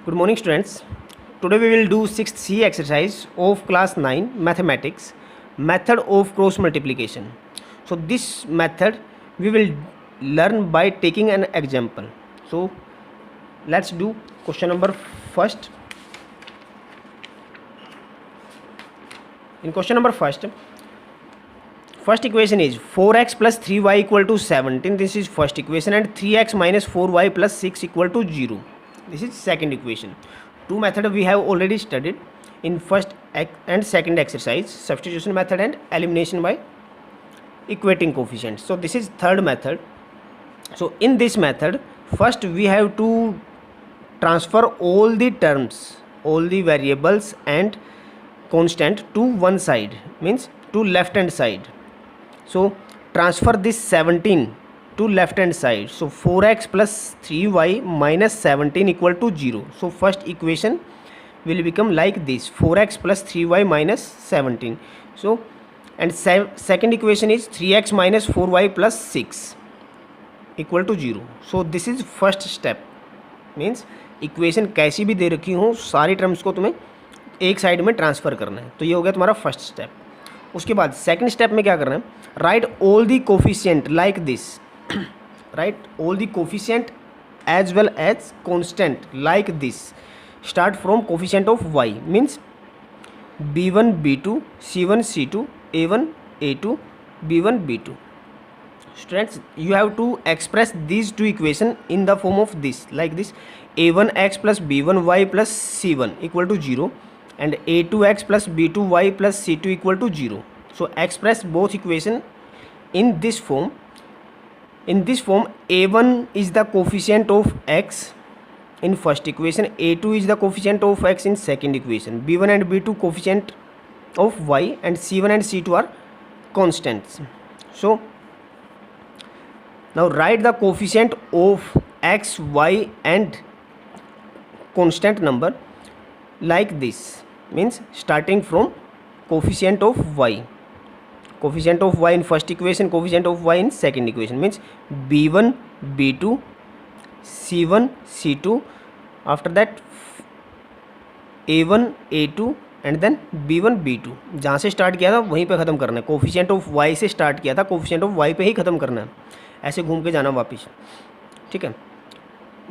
Good morning, students. Today we will do 6th C exercise of class 9 mathematics, method of cross multiplication. So this method we will learn by taking an example. So let's do question number first. In question number first equation is 4x plus 3y equal to 17. This is first equation, and 3x minus 4y plus 6 equal to 0. This is second equation. Two methods we have already studied in first and second exercise, substitution method and elimination by equating coefficients. So this is third method. So in this method, first we have to transfer all the terms, all the variables and constant to one side, means to left hand side. So transfer this 17 to left hand side. So 4x plus 3y minus 17 equal to 0. So first equation will become like this, 4x plus 3y minus 17. So and second equation is 3x minus 4y plus 6 equal to 0. So this is first step, means equation कैसी भी दे रखी हो सारी terms को तुम्हें एक side में transfer करना है. तो ये हो गया तुम्हारा फर्स्ट स्टेप. उसके बाद सेकंड स्टेप में क्या करना है, right all the coefficient like this. write all the coefficient as well as constant like this. Start from coefficient of y, means b1 b2 c1 c2 a1 a2 b1 b2. Students, you have to express these two equations in the form of this, like this: a1x plus b1y plus c1 equal to 0 and a2x plus b2y plus c2 equal to 0. So express both equation in this form. In this form, a1 is the coefficient of x in first equation, a2 is the coefficient of x in second equation, b1 and b2 coefficient of y, and c1 and c2 are constants. So now write the coefficient of x, y and constant number like this, means starting from coefficient of y. Coefficient of y in first equation, coefficient of y in second equation, means b1 b2 c1 c2, after that a1 a2 and then b1 b2. जहाँ से start किया था वहीं पे ख़त्म करना है. Coefficient of y से स्टार्ट किया था, कोफिशिएंट ऑफ y पे ही ख़त्म करना है. ऐसे घूम के जाना वापस, ठीक है.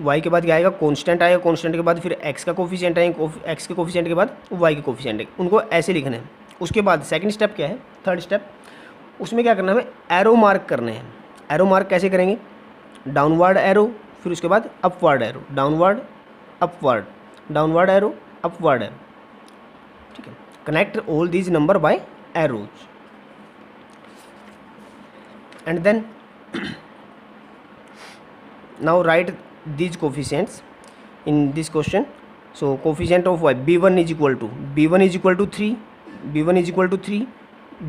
y के बाद क्या आएगा, कांस्टेंट आएगा, कांस्टेंट के बाद फिर x का कोफिशिएंट आएगा, x के कोफिशिएंट के बाद y के कोफिशिएंट आएगा. उनको ऐसे लिखना है. उसके बाद सेकंड स्टेप क्या है, थर्ड स्टेप, उसमें क्या करना है, हमें एरो मार्क करने हैं. एरो मार्क कैसे करेंगे, डाउनवर्ड एरो, फिर उसके बाद upward arrow, downward upward, downward arrow upward arrow, ठीक है. Connect all these number by arrows and then now write these coefficients in this question. So coefficient of y, b1 is equal to 3, b1 is equal to 3,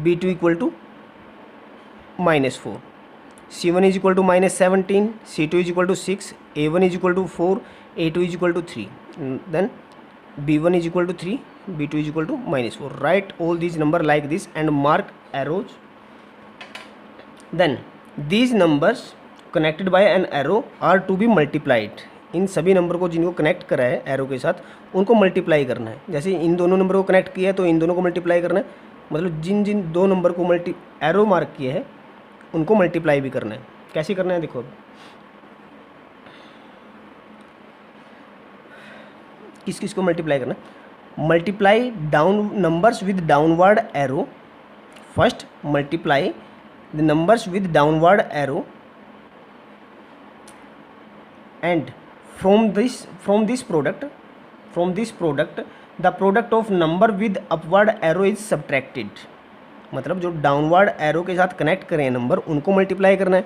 b2 equal to minus 4, c1 is equal to minus 17, c2 is equal to 6, a1 is equal to 4, a2 is equal to 3, then b1 is equal to 3, b2 is equal to minus 4. Write all these number like this and mark arrows. Then these numbers connected by an arrow are to be multiplied. इन सभी नंबर को जिनको connect करा है arrow के साथ उनको मल्टीप्लाई करना है. जैसे इन दोनों नंबर को कनेक्ट किया है तो इन दोनों को मल्टीप्लाई करना है, मतलब जिन जिन दो नंबर को एरो मार्क किए हैं उनको मल्टीप्लाई भी करना है. कैसे करना है देखो, अब किस किस को मल्टीप्लाई करना है. Multiply down numbers with downward arrow. First multiply the numbers with downward arrow, and from this product the product of number with upward arrow is subtracted. मतलब जो डाउनवर्ड एरो के साथ कनेक्ट करें नंबर उनको multiply करना है.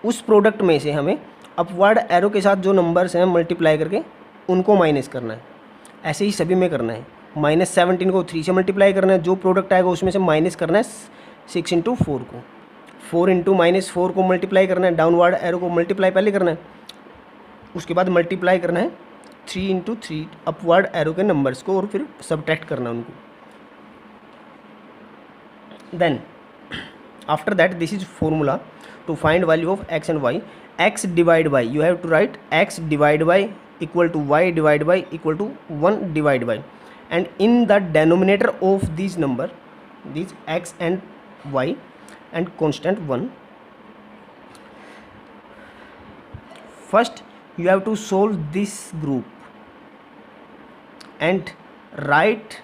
उस product में से हमें अपवर्ड एरो के साथ जो नंबर्स हैं मल्टीप्लाई करके उनको माइनस करना है. ऐसे ही सभी में करना है. माइनस 17 को 3 से मल्टीप्लाई करना है, जो प्रोडक्ट आएगा उसमें से माइनस करना है 6 इंटू 4 को, 4 इंटू माइनस 4 को मल्टीप्लाई करना है, डाउनवर्ड एरो को मल्टीप्लाई पहले करना है. उसके बाद मल्टीप्लाई करना है 3 इंटू 3 अपवर्ड एरो के नंबर्स को और फिर सब्ट्रैक्ट करना उनको. Then after that this is formula to find value of x and y. x divide by, you have to write x divide by equal to y divided by equal to 1 divided by, and in the denominator of these number, these x and y and constant 1, first you have to solve this group and write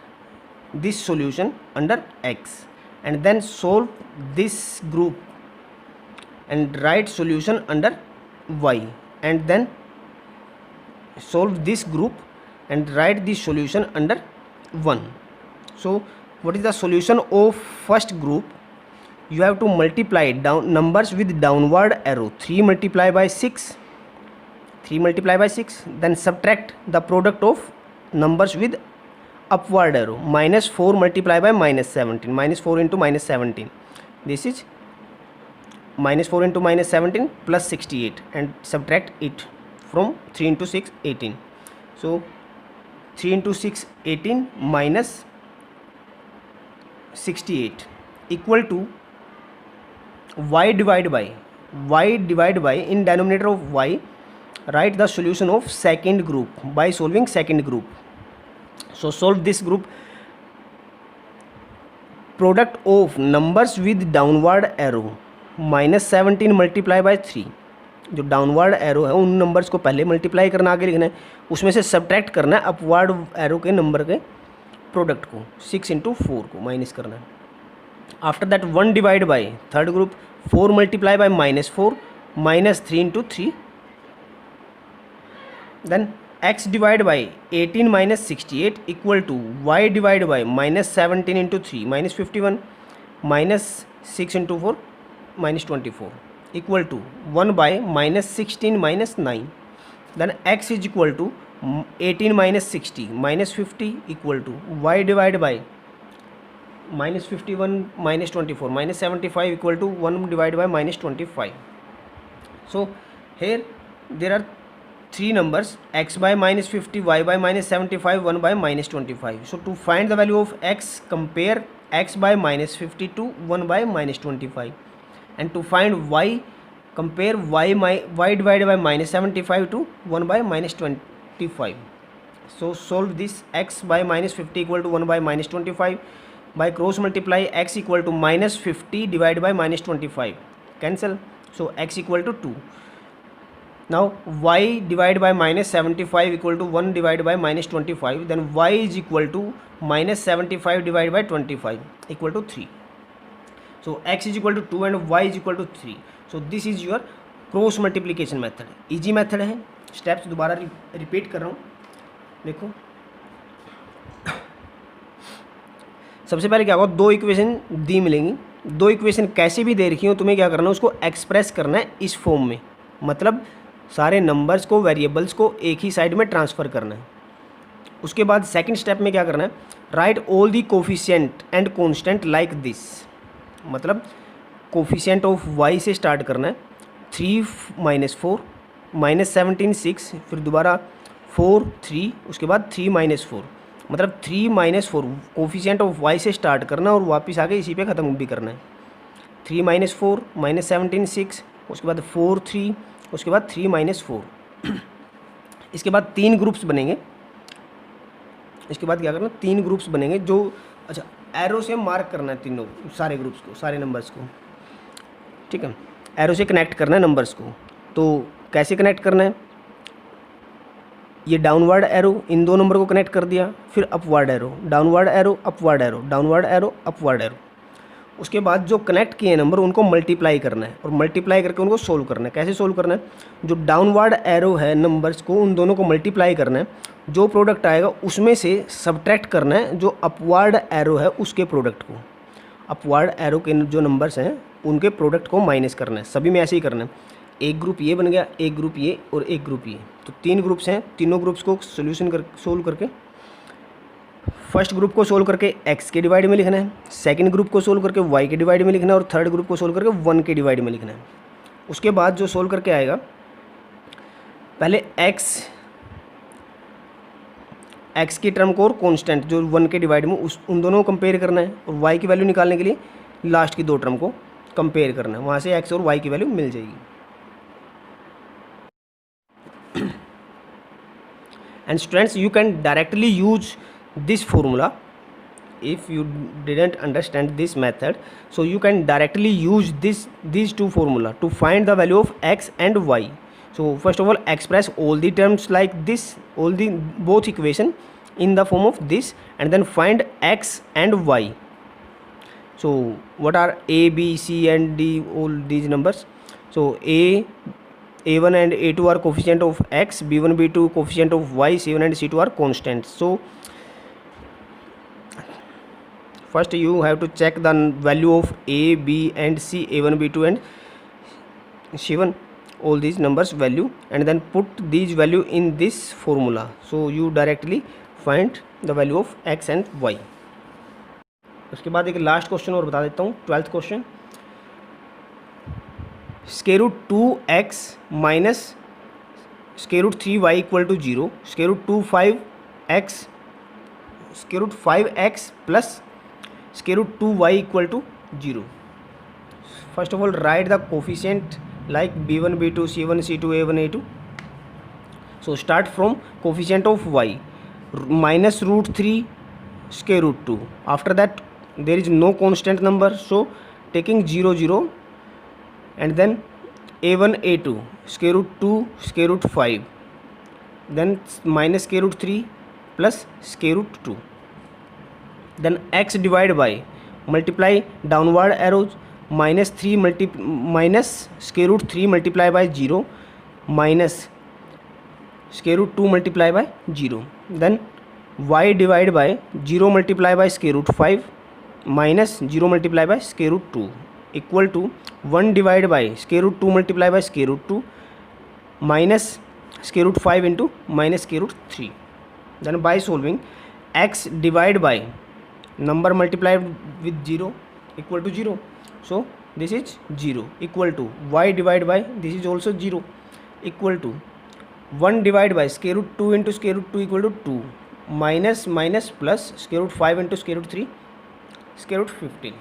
this solution under x, and then solve this group and write solution under y, and then solve this group and write the solution under 1. So what is the solution of first group? You have to multiply down numbers with downward arrow. 3 multiply by 6, 3 multiply by 6, then subtract the product of numbers with upward arrow. Minus 4 multiply by minus 17, minus 4 into minus 17, this is minus 4 into minus 17 plus 68, and subtract it from 3 into 6 18. So 3 into 6 18 minus 68 equal to y divided by in denominator of y, write the solution of second group by solving second group. So solve this group, product of numbers with downward arrow, minus 17 multiply by 3, जो downward arrow है उन numbers को पहले multiply करना, आगे लिखना है, उसमें से सब्ट्रैक्ट करना है अपवर्ड एरो के नंबर के प्रोडक्ट को, 6 इंटू 4 को माइनस करना है. After that 1 divide by third group, 4 multiply by minus 4, minus 3 into 3, then x divided by 18 minus 68 equal to y divided by minus 17 into 3 minus 51 minus 6 into 4 minus 24 equal to 1 by minus 16 minus 9. Then x is equal to 18 minus 60 minus 50 equal to y divided by minus 51 minus 24 minus 75 equal to 1 divided by minus 25. So here there are 3 numbers, x by minus 50, y by minus 75, 1 by minus 25. So to find the value of x, compare x by minus 50 to 1 by minus 25, and to find y, compare y divided by minus 75 to 1 by minus 25. So solve this, x by minus 50 equal to 1 by minus 25, by cross multiply x equal to minus 50 divided by minus 25, cancel, so x equal to 2. Now y divided by minus 75 equal to 1 divided by minus 25, then y is equal to minus 75 divided by 25 equal to 3. So x is equal to 2 and y is equal to 3. So this is your cross multiplication method. Easy method है. Steps दोबारा repeat कर रहा हूँ, देखो. सबसे पहले क्या होगा, 2 इक्वेशन दी मिलेंगी, 2 इक्वेशन कैसे भी दे रखी हो, तुम्हें क्या करना है, उसको एक्सप्रेस करना है इस फॉर्म में, मतलब सारे नंबर्स को, वेरिएबल्स को एक ही साइड में ट्रांसफ़र करना है. उसके बाद सेकंड स्टेप में क्या करना है, right all the coefficient and constant like this, मतलब कोफिशिएंट ऑफ y से स्टार्ट करना है, 3 माइनस 4 माइनस 17 6, फिर दोबारा 4 3, उसके बाद 3 माइनस 4, मतलब 3 माइनस 4 कोफिशिएंट ऑफ y से स्टार्ट करना और वापस आके इसी पे ख़त्म भी करना है. 3 माइनस 4 माइनस 17 6, उसके बाद 4 3, उसके बाद 3 माइनस 4. इसके बाद 3 ग्रुप्स बनेंगे. इसके बाद क्या करना, 3 ग्रुप्स बनेंगे जो, अच्छा एरो से मार्क करना है तीनों सारे ग्रुप्स को, सारे नंबर्स को, ठीक है, एरो से कनेक्ट करना है नंबर्स को. तो कैसे कनेक्ट करना है, ये डाउनवर्ड एरो इन 2 नंबर को कनेक्ट कर दिया, फिर upward arrow, downward arrow, upward arrow, downward arrow, upward arrow. उसके बाद जो कनेक्ट किए नंबर उनको मल्टीप्लाई करना है और मल्टीप्लाई करके उनको सोल्व करना है. कैसे सोल्व करना है, जो डाउनवर्ड एरो है नंबर्स को, उन दोनों को मल्टीप्लाई करना है, जो प्रोडक्ट आएगा उसमें से सब्ट्रैक्ट करना है जो अपवर्ड एरो है उसके प्रोडक्ट को. अपवर्ड एरो के जो नंबर्स हैं उनके प्रोडक्ट को माइनस करना है. सभी में ऐसे ही करना है. एक ग्रुप ये बन गया, एक ग्रुप ये और एक ग्रुप ये, तो 3 ग्रुप्स हैं. तीनों ग्रुप्स को सोल्यूशन कर सोल्व करके, फर्स्ट ग्रुप को सोल्व करके x के डिवाइड में लिखना है, सेकंड ग्रुप को सोल्व करके y के डिवाइड में लिखना है और थर्ड ग्रुप को सोल्व करके 1 के डिवाइड में लिखना है. उसके बाद जो सोल्व करके आएगा, पहले x की टर्म को और कांस्टेंट जो 1 के डिवाइड में उन दोनों को कंपेयर करना है और y की वैल्यू निकालने के लिए लास्ट की 2 टर्म को कंपेयर करना है. वहाँ से x और y की वैल्यू मिल जाएगी. And students, you can directly use this formula. If you didn't understand this method, so you can directly use these two formula to find the value of x and y. So first of all, express all the terms like this, all the both equation in the form of this, and then find x and y. So what are a, b, c and d, all these numbers? So a1 and a2 are coefficient of x, b1 b2 coefficient of y, c1 and c2 are constants. So first you have to check the value of a, b and c, a1 b2 and c1, all these numbers value, and then put these value in this formula. So you directly find the value of x and y. उसके बाद एक last question और बता देता हूँ, 12th question. Square root 2x minus square root 3y equal to 0, square root 5x, square root 5x plus square root 2y equal to 0. First of all write the coefficient like b1 b2 c1 c2 a1 a2. So start from coefficient of y, minus root 3 square root 2. After that there is no constant number, so taking 0 0, and then a1 a2 square root 2 square root 5, then minus square root 3 plus square root 2. Then x divided by, multiply downward arrows, minus square root 3 multiply by 0 minus square root 2 multiply by 0. Then y divided by 0 multiply by square root 5 minus 0 multiply by square root 2 equal to 1 divided by square root 2 multiply by square root 2 minus square root 5 into minus square root 3. Then by solving, x divided by number multiplied with 0 equal to 0. So this is 0 equal to y divided by, this is also 0 equal to 1 divided by square root 2 into square root 2 equal to 2 minus plus square root 5 into square root 3 square root 15.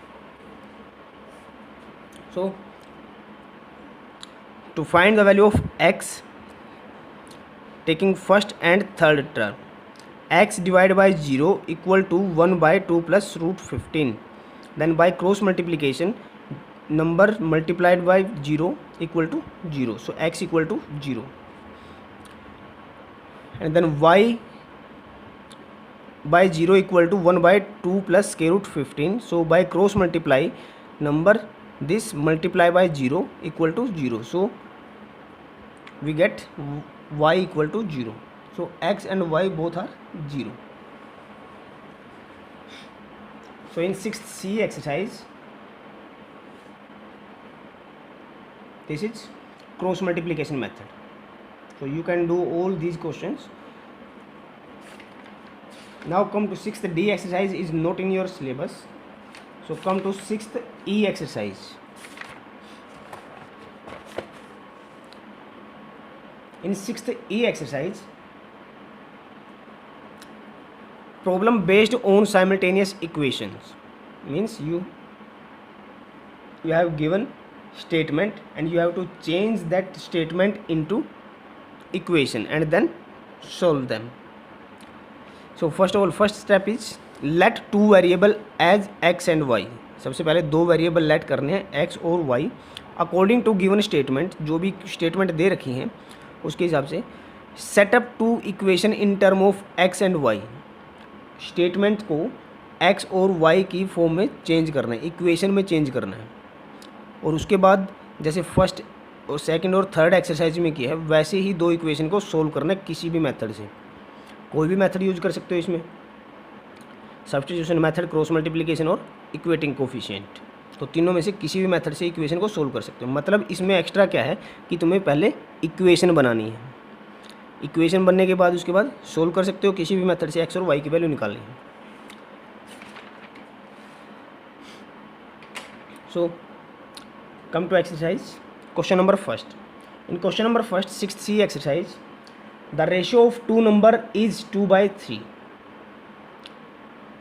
So to find the value of x, taking first and third term, x divided by 0 equal to 1 by 2 plus root 15. Then by cross multiplication, number multiplied by 0 equal to 0, so x equal to 0. And then y by 0 equal to 1 by 2 plus square root 15. So by cross multiply, number this multiply by 0 equal to 0, so we get y equal to 0. So x and y both are 0. So in 6th C exercise, this is cross multiplication method. So you can do all these questions. Now come to 6th D exercise, is not in your syllabus. So come to 6th E exercise. In 6th E exercise, problem based on simultaneous equations, means you have given statement and you have to change that statement into equation and then solve them. So first of all, first step is let two variable as x and y. सबसे पहले दो variable late करने हैं x और y according to given statement. जो भी statement दे रखी हैं उसके हिसाब से set up to equation in term of x and y. Statement को x और y की फॉर्म में चेंज करना है, इक्वेशन में चेंज करना है. और उसके बाद जैसे फर्स्ट और सेकंड और थर्ड एक्सरसाइज में किया है वैसे ही दो इक्वेशन को सोल्व करना है किसी भी मेथड से. कोई भी मेथड यूज कर सकते हो इसमें, सब्स्टिट्यूशन मेथड, क्रॉस मल्टीप्लिकेशन और इक्वेटिंग कोफिशिएंट. तो तीनों में से किसी भी मेथड से इक्वेशन को सोल्व कर सकते हो. मतलब इसमें एक्स्ट्रा क्या है कि तुम्हें पहले इक्वेशन बनानी है. इक्वेशन बनने के बाद उसके बाद सोल्व कर सकते हो किसी भी मेथड से, एक्स और वाई की वैल्यू निकालनी है. सो come to exercise question number first. In question number first, 6th C exercise, the ratio of two number is 2 by 3.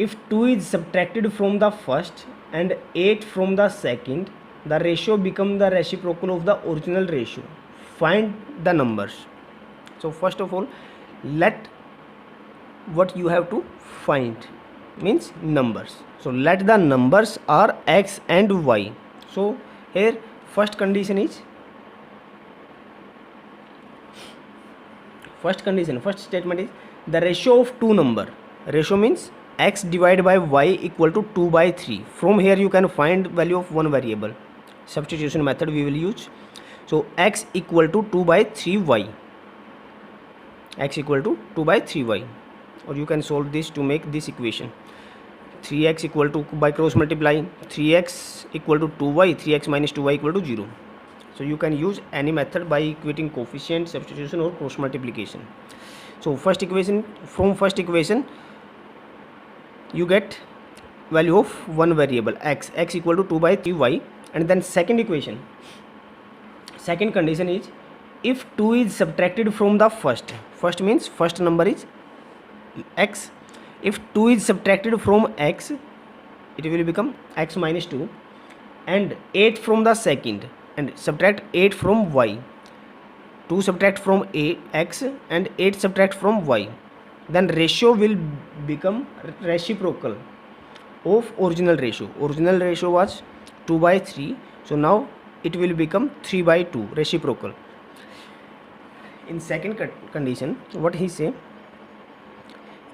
If 2 is subtracted from the first and 8 from the second, the ratio become the reciprocal of the original ratio. Find the numbers. So first of all, let what you have to find means numbers. So let the numbers are x and y. So here first statement is the ratio of two number. Ratio means x divided by y equal to 2 by 3. From here you can find value of one variable. Substitution method we will use. So x equal to 2 by 3y. X equal to 2 by 3y. Or you can solve this to make this equation. 3x equal to, by cross multiply, 3x equal to 2y, 3x minus 2y equal to 0. So you can use any method by equating coefficient, substitution or cross multiplication. So first equation, from first equation you get value of one variable x equal to 2 by 3y. And then second equation, second condition is if 2 is subtracted from the first means first number is x. If 2 is subtracted from x, it will become x minus 2, and 8 from the second, and subtract 8 from y. 2 subtract from x and 8 subtract from y. Then ratio will become reciprocal of original ratio. Original ratio was 2 by 3. So now it will become 3 by 2, reciprocal. In second condition, what he say?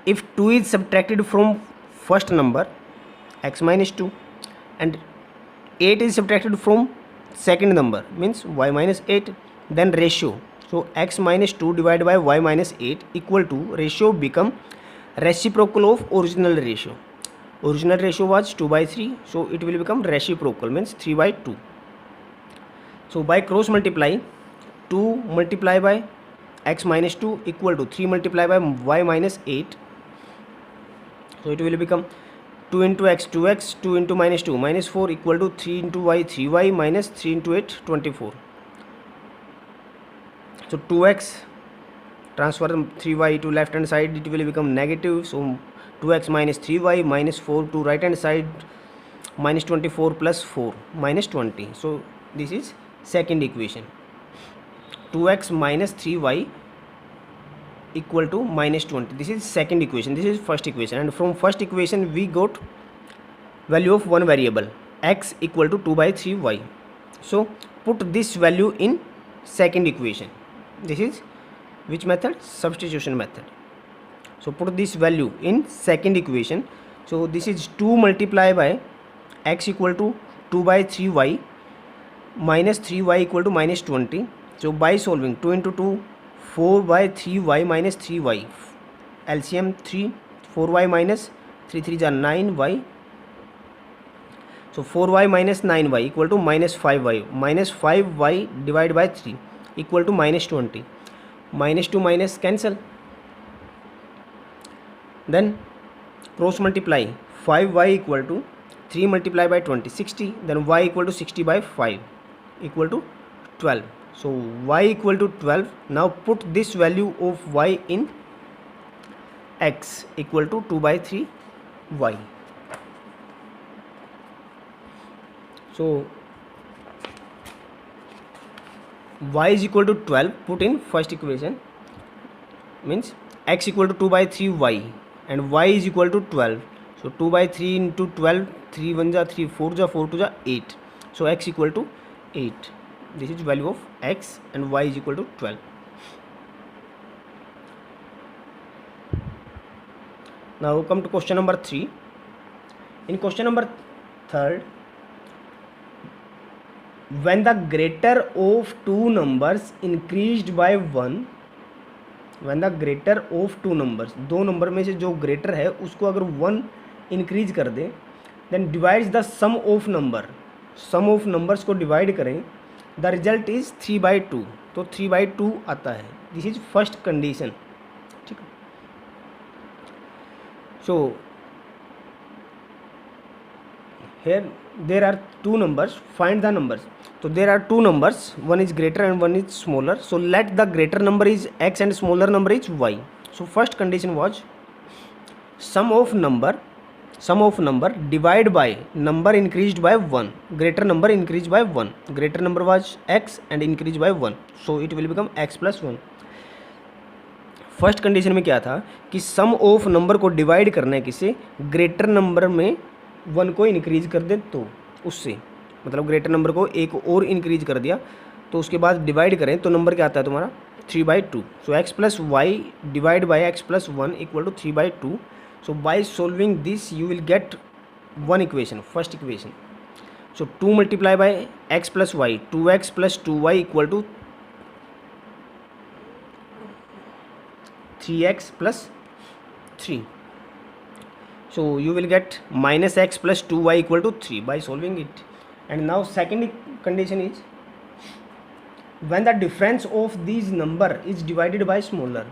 If 2 is subtracted from first number x minus 2 and 8 is subtracted from second number means y minus 8, then ratio, so x minus 2 divided by y minus 8 equal to, ratio become reciprocal of original ratio. Original ratio was 2 by 3, so it will become reciprocal means 3 by 2. So by cross multiply, 2 multiply by x minus 2 equal to 3 multiply by y minus 8. So it will become 2 into x 2x, 2 into minus 2 minus 4 equal to 3 into y 3y minus 3 into 8 24. So 2x transfer 3y to left hand side, it will become negative. So 2x minus 3y minus 4 to right hand side, minus 24 plus 4 minus 20. So this is second equation. 2x minus 3y equal to minus 20. This is second equation. This is first equation. And from first equation we got value of one variable x equal to 2 by 3y. So put this value in second equation. This is which method? Substitution method. So put this value in second equation. So this is 2 multiplied by x equal to 2 by 3y minus 3y equal to minus 20. So by solving 2 into 2, 4 by 3y minus 3y, LCM 3, 4y minus 3 3 are 9y. So 4y minus 9y equal to minus 5y. Minus 5y divided by 3 equal to minus 20. Minus 2 minus cancel. Then cross multiply, 5y equal to 3 multiplied by 20, 60. Then y equal to 60 by 5 equal to 12. So y equal to 12. Now put this value of y in x equal to 2 by 3 y. So y is equal to 12, put in first equation, means x equal to 2 by 3 y and y is equal to 12. So 2 by 3 into 12, 3 1 ja 3, 4 ja 4 2 ja 8. So x equal to 8. This is value of x and y is equal to 12. Now come to question number 3. In question number 3, when the greater of two numbers increased by 1, when the greater of two numbers, दो number में से जो greater है उसको अगर 1 increase कर दे, then divides the sum of number, sum of numbers को डिवाइड करें, द रिजल्ट इज 3 by 2. तो 3 by 2 आता है. This is first condition. ठीक है. So here there are two numbers, find the numbers. So there are two numbers, one is greater and one is smaller. So let the greater number is x and smaller number is y. So first condition was sum of number divided by number increased by 1, greater number increased by 1, greater number was x and increased by 1, so it will become x plus 1. First condition में क्या था कि सम of number को divide करना है किससे, greater number में 1 को इंक्रीज कर दे तो उससे, मतलब ग्रेटर नंबर को एक और इंक्रीज कर दिया तो उसके बाद डिवाइड करें तो नंबर क्या आता है तुम्हारा 3/2. So x plus y divide by x plus 1 equal to 3/2. So by solving this you will get one equation, first equation. So 2 multiply by x plus y, 2x plus 2y equal to 3x plus 3. So you will get minus x plus 2y equal to 3 by solving it. And now second condition is when the difference of these number is divided by smaller.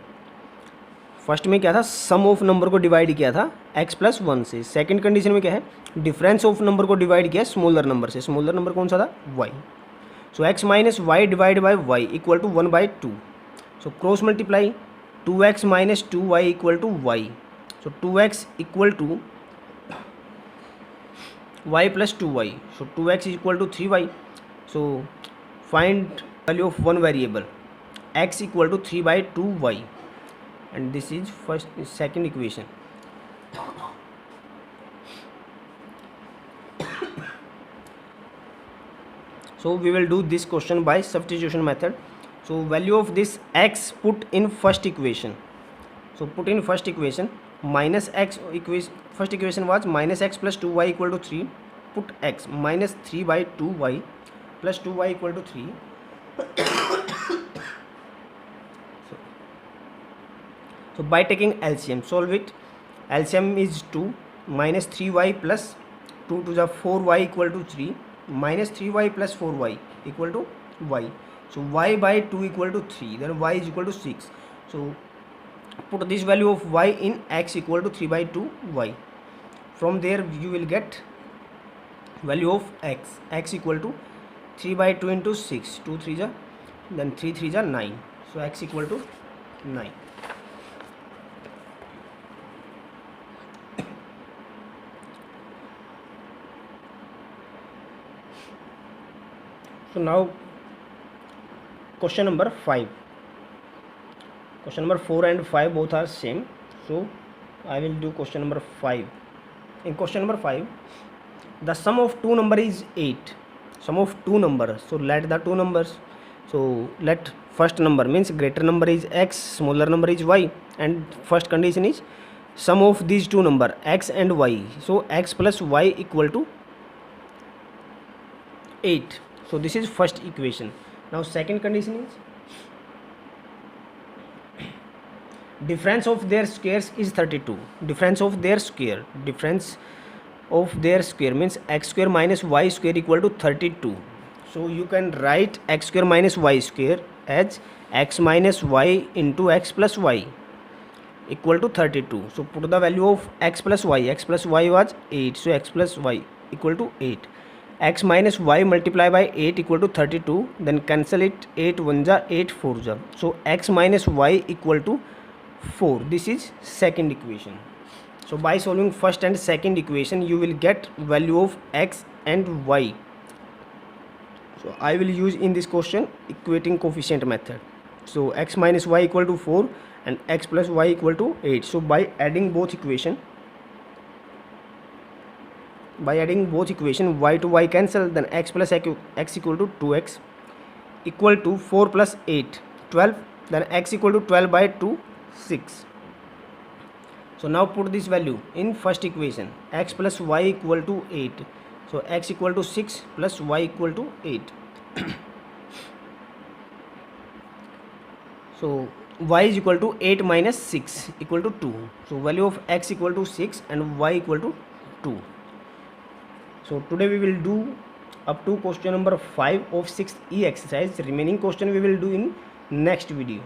First में क्या था, सम of number को divide किया था x plus 1 से. Second condition में क्या है, डिफरेंस ऑफ नंबर को डिवाइड किया स्मॉलर नंबर से. स्मॉलर नंबर कौन सा था, y. So x minus y divide by y equal to 1/2. So cross multiply 2x minus 2y equal to y. So 2x equal to y plus 2y. So 2x is equal to 3y. So find value of one variable x equal to 3/2y, and this is second equation. So we will do this question by substitution method. So value of this x put in first equation. So put in first equation minus x equation. First equation was minus x plus 2y equal to 3. Put x minus 3/2y plus 2y equal to 3. So by taking LCM, solve it. LCM is 2 minus 3y plus 2 to the 4y equal to 3 minus 3y plus 4y equal to y. So y by 2 equal to 3, then y is equal to 6. So put this value of y in x equal to 3/2y. From there you will get value of x. X equal to 3/2 into 6. 2 3s are, then 3 3s are 9. So x equal to 9. So now question number 5. Question number 4 and 5 both are same. So I will do question number 5. In question number 5, the sum of two number is 8. Sum of two numbers. So let the two numbers. So let first number means greater number is x, smaller number is y, and first condition is sum of these two number x and y. So x plus y equal to 8. So this is first equation. Now second condition is difference of their squares is 32. Difference of their square. Difference of their square means x square minus y square equal to 32. So you can write x square minus y square as x minus y into x plus y equal to 32. So put the value of x plus y. X plus y was 8. So x plus y equal to 8. X minus y multiply by 8 equal to 32. Then cancel it. 8 1 ja, 8 4 ja. So x minus y equal to 4. This is second equation. So by solving first and second equation you will get value of x and y. So I will use in this question equating coefficient method. So x minus y equal to 4 and x plus y equal to 8. So by adding both equation y to y cancel, then x plus x equal to 2x equal to 4 plus 8 12, then x equal to 12/2 6. So now put this value in first equation, x plus y equal to 8. So x equal to 6 plus y equal to 8. So y is equal to 8 minus 6 equal to 2. So value of x equal to 6 and y equal to 2. So today we will do up to question number 5 of 6th E exercise. Remaining question we will do in next video.